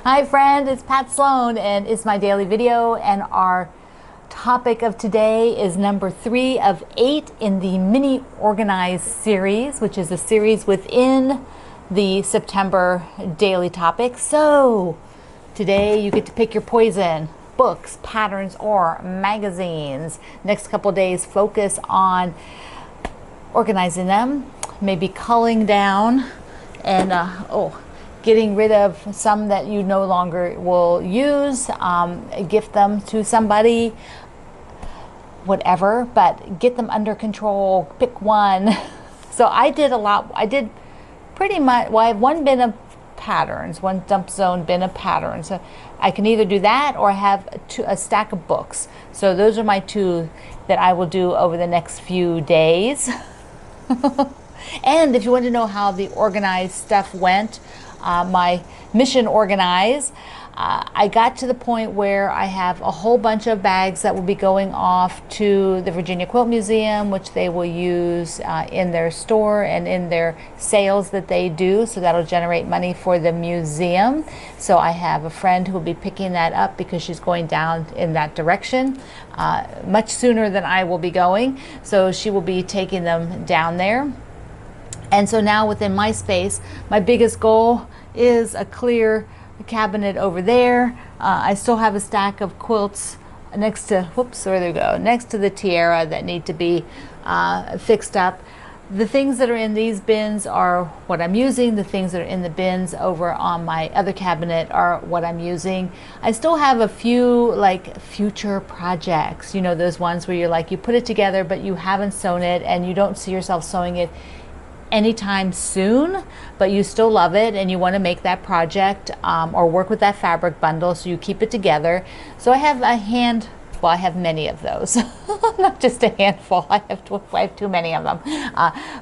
Hi friend, it's Pat Sloan and it's my daily video, and our topic of today is number 3 of 8 in the mini organized series, which is a series within the September daily topic. So today you get to pick your poison: books, patterns, or magazines. Next couple days focus on organizing them, maybe culling down, and getting rid of some that you no longer will use, gift them to somebody, whatever, but get them under control. Pick one. So I did a lot. I did pretty much, well, I have one bin of patterns, one dump zone bin of patterns. So I can either do that or have a stack of books. So those are my two that I will do over the next few days. And if you want to know how the organized stuff went, my mission organize, I got to the point where I have a whole bunch of bags that will be going off to the Virginia Quilt Museum, which they will use in their store and in their sales that they do. So that'll generate money for the museum. So I have a friend who will be picking that up because she's going down in that direction much sooner than I will be going. So she will be taking them down there. And so now within my space, my biggest goal is a clear cabinet over there. I still have a stack of quilts next to, whoops, there they go, next to the tiara that need to be fixed up. The things that are in these bins are what I'm using. The things that are in the bins over on my other cabinet are what I'm using. I still have a few like future projects, you know, those ones where you're like, you put it together but you haven't sewn it and you don't see yourself sewing it anytime soon, but you still love it and you want to make that project or work with that fabric bundle, so you keep it together. So I have I have many of those. Not just a handful. I have too many of them.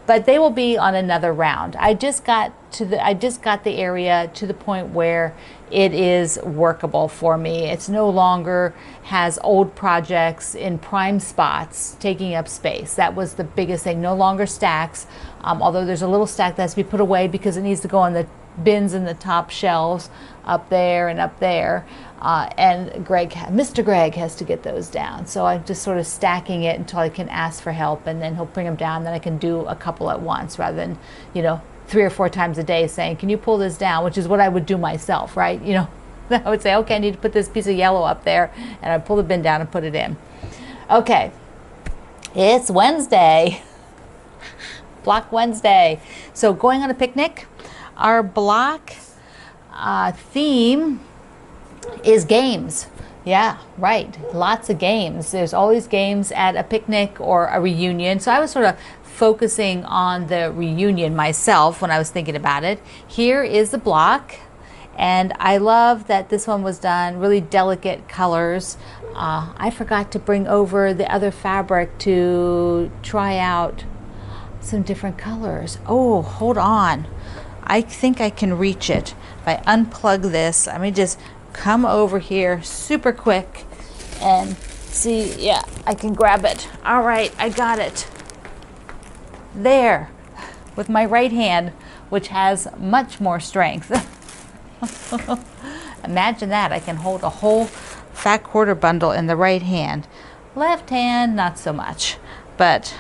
But they will be on another round. I just got the area to the point where it is workable for me. It's no longer has old projects in prime spots taking up space. That was the biggest thing. No longer stacks, although there's a little stack that has to be put away because it needs to go on the bins in the top shelves up there and up there. And Mr. Greg has to get those down. So I'm just sort of stacking it until I can ask for help, and then he'll bring them down. Then I can do a couple at once rather than, 3 or 4 times a day saying, can you pull this down? Which is what I would do myself, right? I would say, okay, I need to put this piece of yellow up there, and I'd pull the bin down and put it in. Okay, it's Wednesday. Block Wednesday. So going on a picnic. Our block theme is games. Yeah, right. Lots of games. There's always games at a picnic or a reunion. So I was sort of focusing on the reunion myself when I was thinking about it. Here is the block, and I love that this one was done really delicate colors. I forgot to bring over the other fabric to try out some different colors. Oh, hold on. I think I can reach it. If I unplug this, let me just come over here super quick and see. Yeah, I can grab it. All right, I got it. There, with my right hand, which has much more strength. Imagine that. I can hold a whole fat quarter bundle in the right hand. Left hand, not so much, but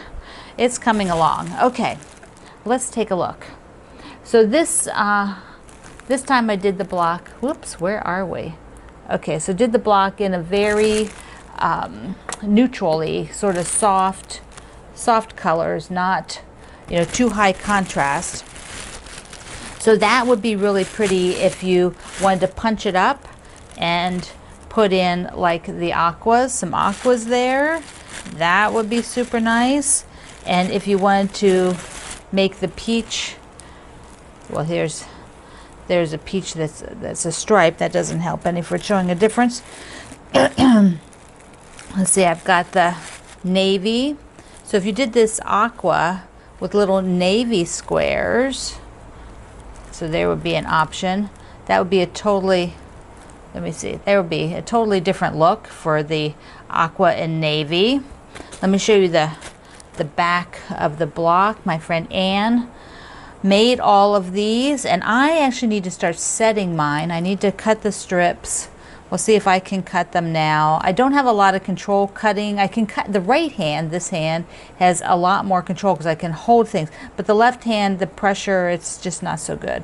it's coming along. Okay, let's take a look. So this time I did the block. Whoops, where are we? Okay, so did the block in a very neutrally sort of soft colors, not too high contrast. So that would be really pretty if you wanted to punch it up and put in like the aquas, some aquas there. That would be super nice. And if you wanted to make the peach, well, there's a peach that's a stripe. That doesn't help any for showing a difference. Let's see, I've got the navy. So if you did this aqua with little navy squares, so there would be an option. That would be a totally, let me see, there would be a totally different look for the aqua and navy. Let me show you the back of the block. My friend Anne made all of these, and I actually need to start setting mine. I need to cut the strips. We'll see if I can cut them now. I don't have a lot of control cutting. I can cut the right hand. This hand has a lot more control because I can hold things. But the left hand, the pressure, it's just not so good.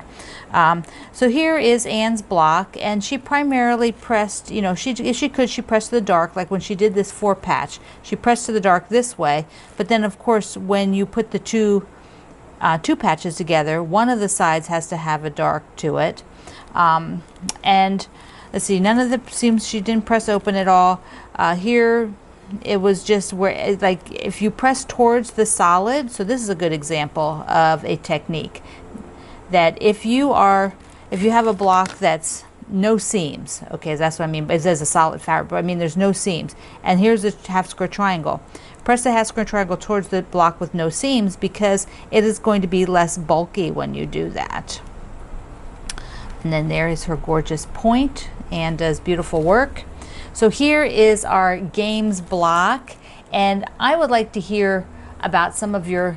So here is Anne's block, and she primarily pressed, you know, if she could, she pressed to the dark, like when she did this 4-patch. She pressed to the dark this way. But then, of course, when you put the two patches together, one of the sides has to have a dark to it. And let's see, none of the seams, she didn't press open at all. Here it was just where, like, if you press towards the solid, so this is a good example of a technique that if you have a block that's no seams, okay, that's what I mean, it says a solid fabric, but I mean there's no seams, and here's a half square triangle. Press the half square triangle towards the block with no seams because it is going to be less bulky when you do that. And then there is her gorgeous point and does beautiful work. So here is our games block, and I would like to hear about some of your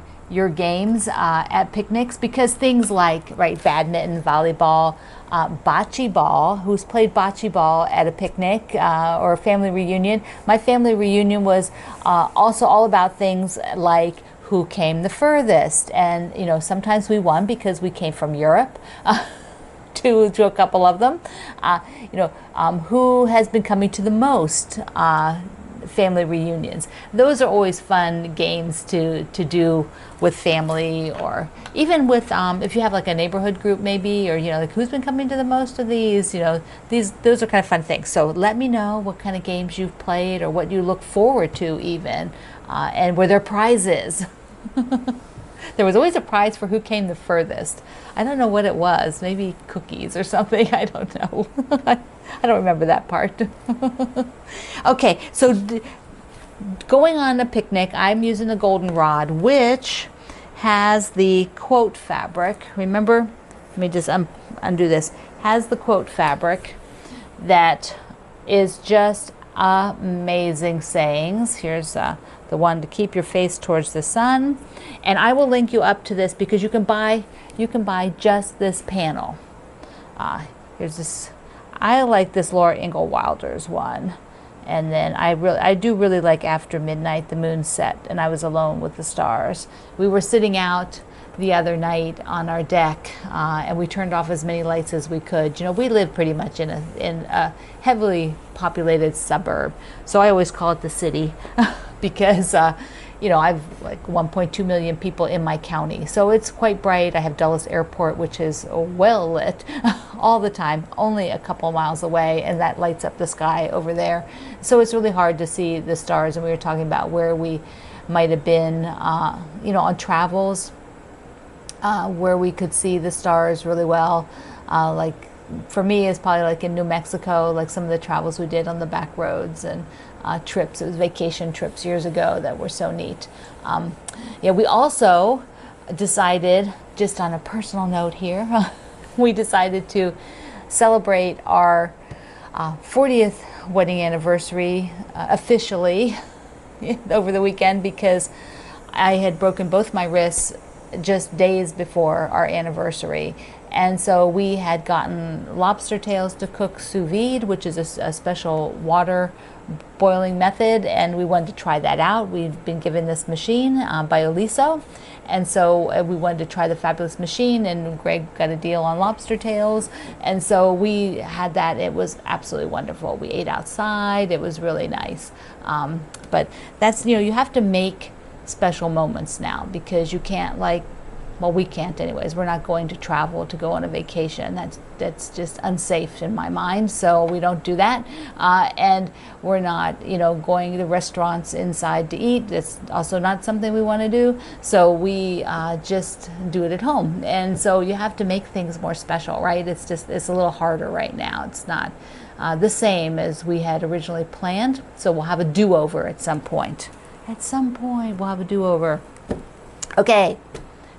games at picnics, because things like, right, badminton, volleyball, bocce ball. Who's played bocce ball at a picnic or a family reunion? My family reunion was also all about things like who came the furthest, and you know, sometimes we won because we came from Europe. To a couple of them, you know, who has been coming to the most family reunions. Those are always fun games to do with family, or even with if you have like a neighborhood group maybe, or you know, like who's been coming to the most of these. You know, those are kind of fun things. So let me know what kind of games you've played or what you look forward to even, and were there prizes. There was always a prize for who came the furthest. I don't know what it was. Maybe cookies or something. I don't know. I don't remember that part. Okay, so going on a picnic, I'm using the goldenrod, which has the quote fabric. Remember, let me just undo this. Has the quote fabric that is just amazing sayings. Here's the one to keep your face towards the sun, and I will link you up to this because you can buy just this panel. Here's this. I like this Laura Ingalls Wilder's one, and then I do really like After Midnight, the moon set, and I was alone with the stars. We were sitting out the other night on our deck, and we turned off as many lights as we could. You know, we live pretty much in a heavily populated suburb, so I always call it the city because you know, I've like 1.2 million people in my county, so it's quite bright. I have Dulles Airport, which is well lit all the time, only a couple miles away, and that lights up the sky over there. So it's really hard to see the stars, and we were talking about where we might have been, you know, on travels, where we could see the stars really well. Like for me, it's probably like in New Mexico, like some of the travels we did on the back roads and trips. It was vacation trips years ago that were so neat. Yeah, we also decided, just on a personal note here, we decided to celebrate our 40th wedding anniversary officially over the weekend, because I had broken both my wrists just days before our anniversary. And so we had gotten lobster tails to cook sous vide, which is a special water boiling method, and we wanted to try that out. We've been given this machine by Oliso, and so we wanted to try the fabulous machine, and Greg got a deal on lobster tails, and so we had that. It was absolutely wonderful. We ate outside. It was really nice. But that's, you know, you have to make special moments now, because you can't, like, well, we can't anyways. We're not going to travel to go on a vacation. That's just unsafe in my mind, so we don't do that. And we're not, you know, going to restaurants inside to eat. That's also not something we want to do. So we just do it at home. And so you have to make things more special, right? It's a little harder right now. It's not the same as we had originally planned. So we'll have a do-over at some point. At some point, we'll have a do-over. Okay.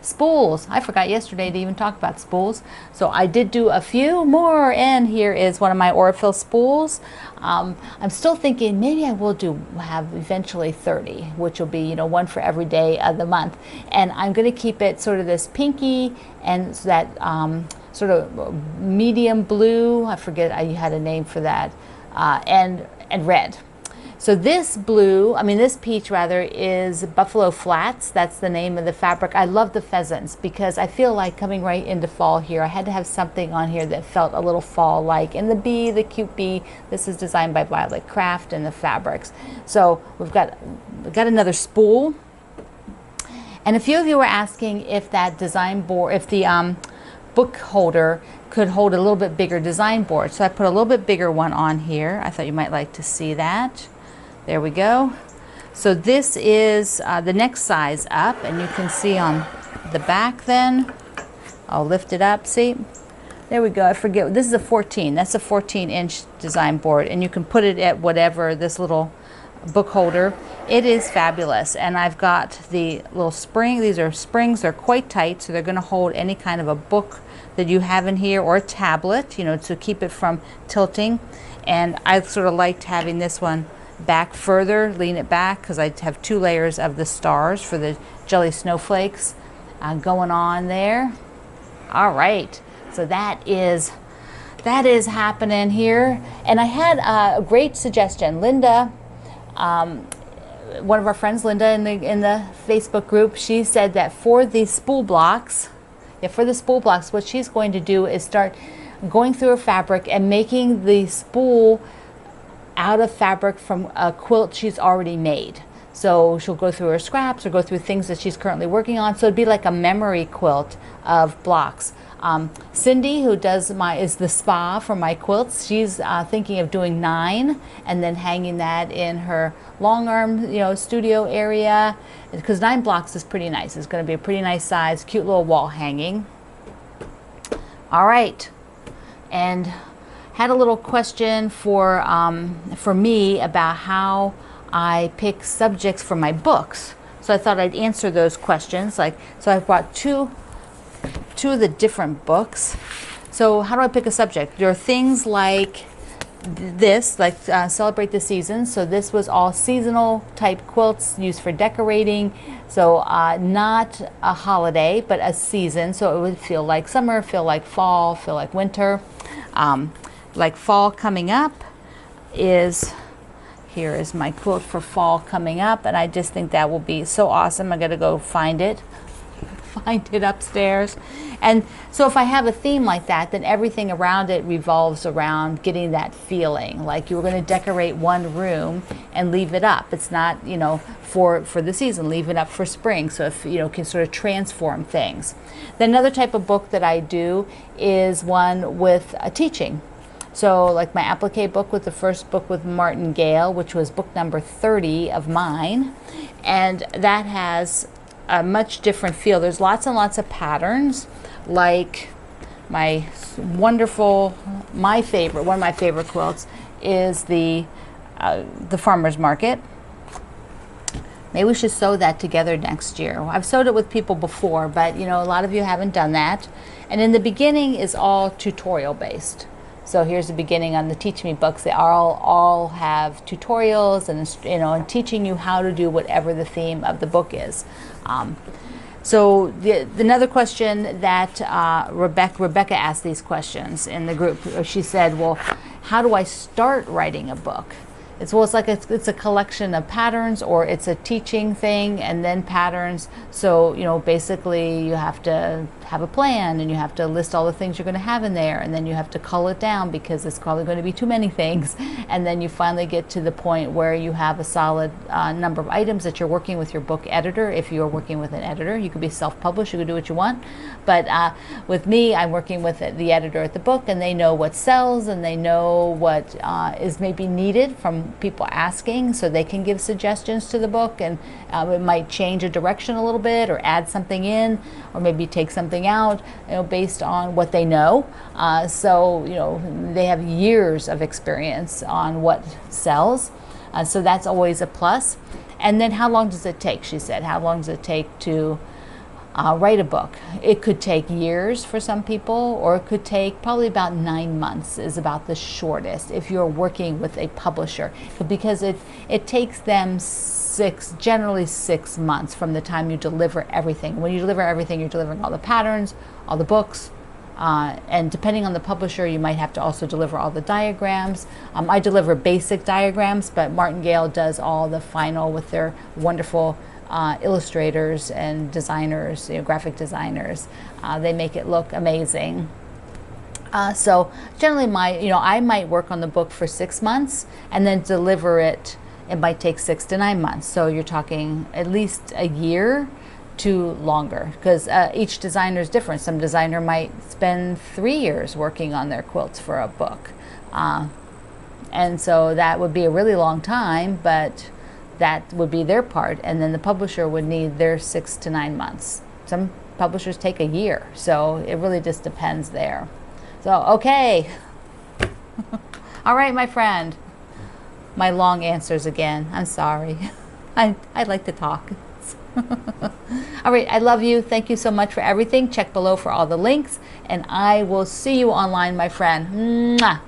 spools. I forgot yesterday to even talk about spools. So I did do a few more, and here is one of my Orifil spools. I'm still thinking maybe I will have eventually 30, which will be, you know, one for every day of the month. And I'm going to keep it sort of this pinky and that sort of medium blue. I forget I had a name for that, and red. So this blue, this peach rather, is Buffalo Flats. That's the name of the fabric. I love the pheasants because I feel like coming right into fall here, I had to have something on here that felt a little fall-like. And the bee, the cute bee, this is designed by Violet Craft and the fabrics. So we've got another spool. And a few of you were asking if that design board, if the book holder could hold a little bit bigger design board. So I put a little bit bigger one on here. I thought you might like to see that. There we go. So this is the next size up, and you can see on the back then. I'll lift it up, see? There we go. I forget. This is a 14. That's a 14-inch design board, and you can put it at whatever, this little book holder. It is fabulous, and I've got the little spring. These are springs. They're quite tight, so they're going to hold any kind of a book that you have in here, or a tablet, you know, to keep it from tilting. And I sort of liked having this one back further, lean it back, because I have 2 layers of the stars for the jelly snowflakes going on there. All right, so that is happening here. And I had a great suggestion. Linda, one of our friends, Linda, in the Facebook group, she said that for the spool blocks, what she's going to do is start going through her fabric and making the spool out of fabric from a quilt she's already made. So she'll go through her scraps or go through things that she's currently working on. So it'd be like a memory quilt of blocks. Cindy, who is the spa for my quilts, she's thinking of doing 9 and then hanging that in her long arm, you know, studio area, because 9 blocks is pretty nice. It's going to be a pretty nice size, cute little wall hanging. All right, and had a little question for me about how I pick subjects for my books. So I thought I'd answer those questions. So I've brought two of the different books. So how do I pick a subject? There are things like this, like Celebrate the Season. So this was all seasonal type quilts used for decorating. So not a holiday, but a season. So it would feel like summer, feel like fall, feel like winter. Like fall coming up is, here is my quilt for fall coming up, and I just think that will be so awesome. I gotta go find it upstairs. And so if I have a theme like that, then everything around it revolves around getting that feeling like you were going to decorate one room and leave it up. It's not, you know, for the season, leave it up for spring. So if, you know, can sort of transform things. Then another type of book that I do is one with a teaching. So like my applique book with the first book with Martin Gale, which was book number 30 of mine. And that has a much different feel. There's lots and lots of patterns, like my one of my favorite quilts is the Farmer's Market. Maybe we should sew that together next year. I've sewed it with people before, but you know, a lot of you haven't done that. And in the beginning is all tutorial based. So here's the beginning on the Teach Me books. They all have tutorials and, you know, and teaching you how to do whatever the theme of the book is. So another question that Rebecca asked these questions in the group. She said, "Well, how do I start writing a book?" It's like it's a collection of patterns, or it's a teaching thing and then patterns. So, you know, basically you have to have a plan, and you have to list all the things you're going to have in there, and then you have to cull it down because it's probably going to be too many things. And then you finally get to the point where you have a solid number of items that you're working with your book editor. If you're working with an editor, you could be self-published, you could do what you want. But with me, I'm working with the editor at the book, and they know what sells, and they know what is maybe needed from people asking, so they can give suggestions to the book, and it might change a direction a little bit, or add something in, or maybe take something out, you know, based on what they know. So, you know, they have years of experience on what sells, so that's always a plus. And then how long does it take? She said, how long does it take to write a book. It could take years for some people, or it could take probably about 9 months is about the shortest if you're working with a publisher, because it takes them generally 6 months from the time you deliver everything. When you deliver everything, you're delivering all the patterns, all the books, and depending on the publisher, you might have to also deliver all the diagrams. I deliver basic diagrams, but Martingale does all the final with their wonderful illustrators and designers, graphic designers. They make it look amazing. So generally I might work on the book for 6 months and then deliver it. It might take 6 to 9 months. So you're talking at least a year to longer, because each designer is different. Some designer might spend 3 years working on their quilts for a book. And so that would be a really long time, but that would be their part. And then the publisher would need their 6 to 9 months. Some publishers take a year. So it really just depends there. So, okay. All right, my friend. My long answers again. I'm sorry. I like to talk. All right, I love you. Thank you so much for everything. Check below for all the links, and I will see you online, my friend. Mwah.